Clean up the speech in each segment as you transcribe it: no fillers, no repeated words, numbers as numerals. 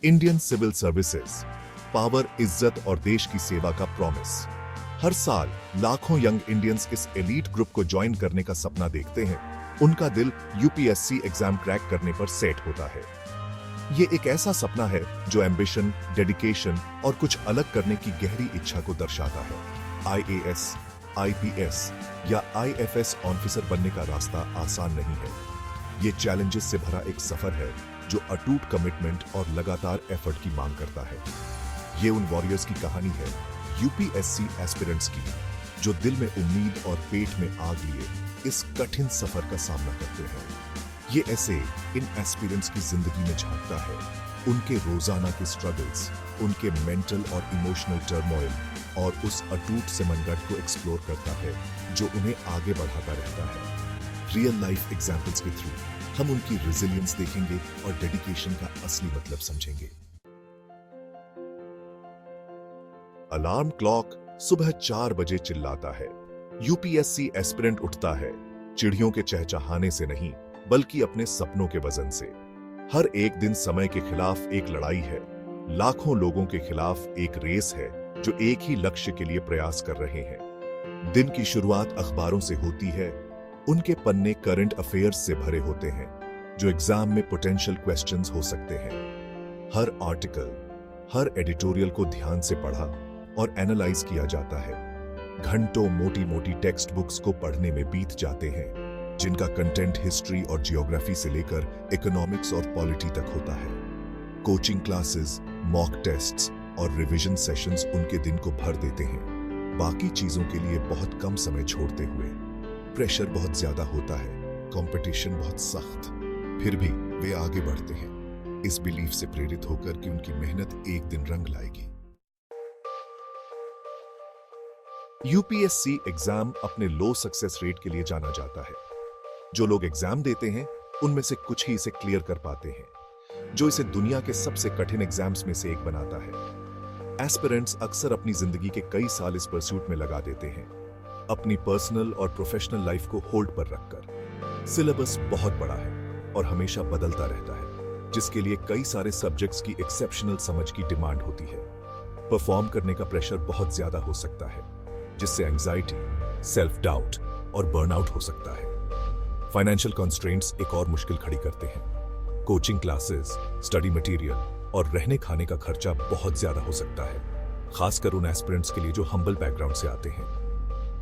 Indian civil services, power, इज्जत और देश की सेवा का प्रॉमिस। हर साल लाखों यंग इंडियंस इस एलीट ग्रुप को ज्वाइन करने का सपना देखते हैं। उनका दिल यूपीएससी एग्जाम क्रैक करने पर सेट होता है। ये एक ऐसा सपना है जो एम्बिशन, डेडिकेशन और कुछ अलग करने की गहरी इच्छा को दर्शाता है। आईएएस, आईपीएस या आईएफएस ऑफिसर बनने का रास्ता आसान नहीं है। ये चैलेंजेस से भरा एक सफर है जो अटूट कमिटमेंट और लगातार एफर्ट की मांग करता है। ये उन वॉरियर्स की कहानी है, यूपीएससी एस्पिरेंट्स की, जो दिल में उम्मीद और पेट में आग लिए इस कठिन सफर का सामना करते हैं। ये ऐसे इन एस्पिरेंट्स की जिंदगी में झांकता है, उनके रोजाना के स्ट्रगल्स, उनके मेंटल और इमोशनल टर्मोइल और उस अटूट समंदर को एक्सप्लोर करता है जो उन्हें आगे बढ़ाता रहता है। रियल लाइफ एग्जाम्पल्स के थ्रू हम उनकी रेजिलियंस देखेंगे और डेडिकेशन का असली मतलब समझेंगे। अलार्म क्लॉक सुबह 4 बजे चिल्लाता है। यूपीएससी एस्पिरेंट उठता है, चिड़ियों के चहचहाने से नहीं बल्कि अपने सपनों के वजन से। हर एक दिन समय के खिलाफ एक लड़ाई है, लाखों लोगों के खिलाफ एक रेस है जो एक ही लक्ष्य के लिए प्रयास कर रहे हैं। दिन की शुरुआत अखबारों से होती है। उनके पन्ने करंट अफेयर्स से भरे होते हैं जो एग्जाम में पोटेंशियल क्वेश्चंस हो सकते हैं। हर आर्टिकल, हर एडिटोरियल को ध्यान से पढ़ा और एनालाइज किया जाता है। घंटों मोटी मोटी टेक्स्ट बुक्स को पढ़ने में बीत जाते हैं जिनका कंटेंट हिस्ट्री और जियोग्राफी से लेकर इकोनॉमिक्स और पॉलिटी तक होता है। कोचिंग क्लासेस, मॉक टेस्ट्स और रिवीजन सेशंस उनके दिन को भर देते हैं, बाकी चीजों के लिए बहुत कम समय छोड़ते हुए। प्रेशर बहुत ज्यादा होता है, कंपटीशन बहुत सख्त, फिर भी वे आगे बढ़ते हैं इस बिलीफ से प्रेरित होकर कि उनकी मेहनत एक दिन रंग लाएगी। यूपीएससी एग्जाम अपने लो सक्सेस रेट के लिए जाना जाता है। जो लोग एग्जाम देते हैं उनमें से कुछ ही इसे क्लियर कर पाते हैं, जो इसे दुनिया के सबसे कठिन एग्जाम्स में से एक बनाता है। एस्पिरेंट्स अक्सर अपनी जिंदगी के कई साल इस परस्यूट में लगा देते हैं, अपनी पर्सनल और प्रोफेशनल लाइफ को होल्ड पर रखकर। सिलेबस बहुत बड़ा है और हमेशा बदलता रहता है, जिसके लिए कई सारे सब्जेक्ट्स की एक्सेप्शनल समझ की डिमांड होती है। परफॉर्म करने का प्रेशर बहुत ज्यादा हो सकता है, जिससे एंजाइटी, सेल्फ डाउट और बर्नआउट हो सकता है। फाइनेंशियल कॉन्स्ट्रेंट्स एक और मुश्किल खड़ी करते हैं। कोचिंग क्लासेस, स्टडी मटेरियल और रहने खाने का खर्चा बहुत ज्यादा हो सकता है, खासकर उन एस्पिरेंट्स के लिए जो हम्बल बैकग्राउंड से आते हैं।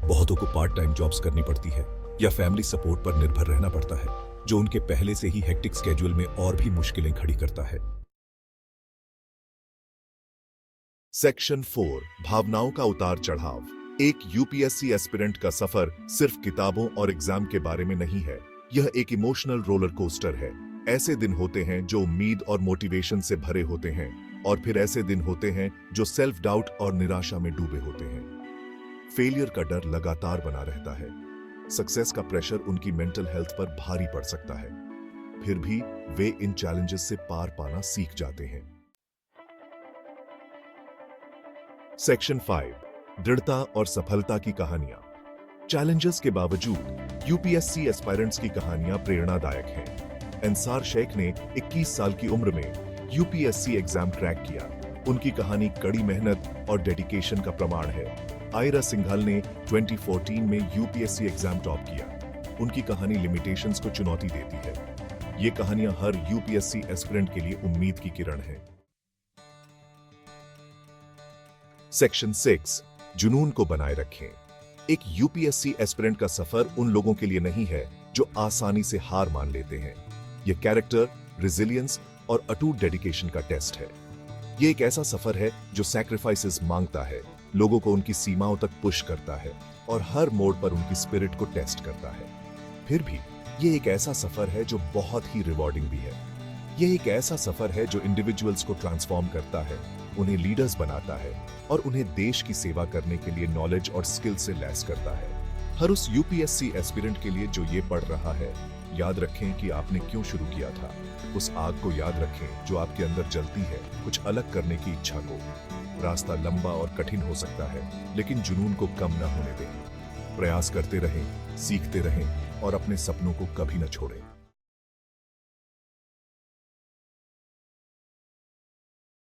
बहुतों को पार्ट टाइम जॉब्स करनी पड़ती है या फैमिली सपोर्ट पर निर्भर रहना पड़ता है, जो उनके पहले से ही हेक्टिक स्केड्यूल में और भी मुश्किलें खड़ी करता है। सेक्शन 4, भावनाओं का उतार चढ़ाव। एक यूपीएससी एस्पिरेंट का सफर सिर्फ किताबों और एग्जाम के बारे में नहीं है, यह एक इमोशनल रोलर कोस्टर है। ऐसे दिन होते हैं जो उम्मीद और मोटिवेशन से भरे होते हैं, और फिर ऐसे दिन होते हैं जो सेल्फ डाउट और निराशा में डूबे होते हैं। फेलियर का डर लगातार बना रहता है, सक्सेस का प्रेशर उनकी मेंटल हेल्थ पर भारी पड़ सकता है, फिर भी वे इन चैलेंजेस से पार पाना सीख जाते हैं। सेक्शन 5, दृढ़ता और सफलता की कहानियां। चैलेंजेस के बावजूद यूपीएससी एस्पायरेंट्स की कहानियां प्रेरणादायक हैं। अंसार शेख ने 21 साल की उम्र में यूपीएससी एग्जाम क्रैक किया। उनकी कहानी कड़ी मेहनत और डेडिकेशन का प्रमाण है। आयरा सिंघल ने 2014 में यूपीएससी एग्जाम टॉप किया। उनकी कहानी लिमिटेशंस को चुनौती देती है। ये कहानियां हर यूपीएससी एस्पिरेंट के लिए उम्मीद की किरण है। सेक्शन 6, जुनून को बनाए रखें। एक यूपीएससी एस्पिरेंट का सफर उन लोगों के लिए नहीं है जो आसानी से हार मान लेते हैं। यह कैरेक्टर, रेजिलियंस और अटूट डेडिकेशन का टेस्ट है। यह एक ऐसा सफर है जो सैक्रिफाइसेस मांगता है, लोगों को उनकी सीमाओं तक पुश करता है और हर मोड़ पर उनकी स्पिरिट को टेस्ट करता है। फिर भी यह एक ऐसा सफर है जो बहुत ही रिवॉर्डिंग भी है। यह एक ऐसा सफर है जो इंडिविजुअल्स को ट्रांसफॉर्म करता है, उन्हें लीडर्स बनाता है और उन्हें देश की सेवा करने के लिए नॉलेज और स्किल से लैस करता है। हर उस यूपीएससी एस्पिरेंट के लिए जो ये पढ़ रहा है, याद रखें कि आपने क्यों शुरू किया था। उस आग को याद रखें जो आपके अंदर जलती है, कुछ अलग करने की इच्छा को। रास्ता लंबा और कठिन हो सकता है, लेकिन जुनून को कम न होने दें। प्रयास करते रहें, सीखते रहें और अपने सपनों को कभी न छोड़ें।